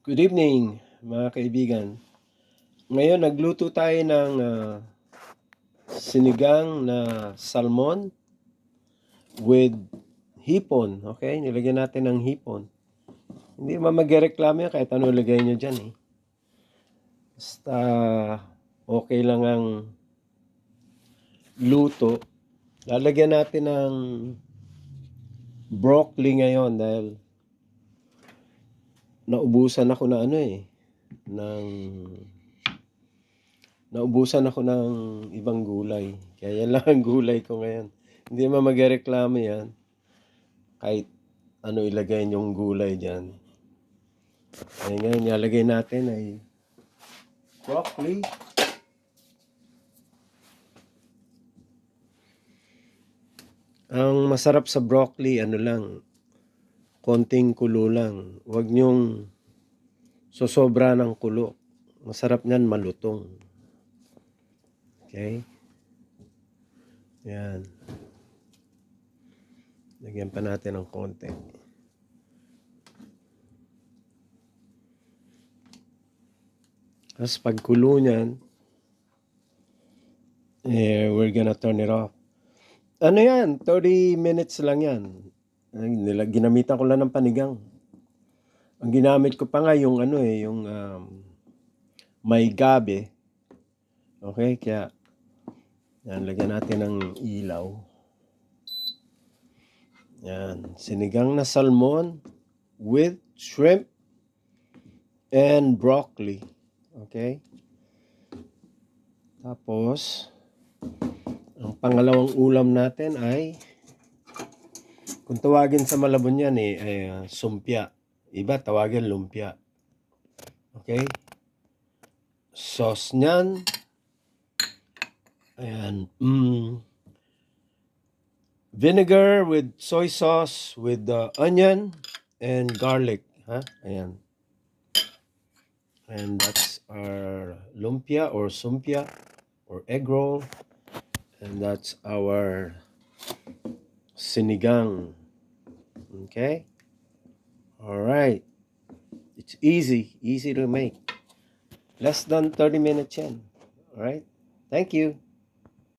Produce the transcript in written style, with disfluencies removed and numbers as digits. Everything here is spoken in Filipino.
Good evening, mga kaibigan. Ngayon, nagluto tayo ng sinigang na salmon with hipon. Okay? Nilagyan natin ng hipon. Hindi naman magreklamo yan kahit ano lagay nyo dyan. Basta okay lang ang luto. Lalagyan natin ng broccoli ngayon dahil naubusan ako ng naubusan ako ng ibang gulay. Kaya yan lang ang gulay ko ngayon. Hindi naman magreklamo yan. Kahit ano ilagay yung gulay dyan. Ay ngayon, nilagay natin ay broccoli. Ang masarap sa broccoli, konting kulo lang. Huwag nyong sosobra ng kulo. Masarap niyan malutong. Okay? Yan. Lagyan pa natin ng konti. Tapos pag kulo niyan, we're gonna turn it off. Ano yan? 30 minutes lang yan. Ginamitan ko lang ng panigang. Ang ginamit ko pa nga yung may gabi. Okay, kaya yan, lagyan natin ng ilaw. Yan, sinigang na salmon with shrimp and broccoli. Okay? Tapos, ang pangalawang ulam natin ay, kung tawagin sa Malabon yan ay sumpia. Iba tawagin lumpia. Okay? Sauce niyan. Ayan. Vinegar with soy sauce with onion and garlic. Ayan. And that's our lumpia or sumpia or egg roll. And that's our sinigang. Okay? All right. It's easy to make. Less than 30 minutes yan. All right? Thank you.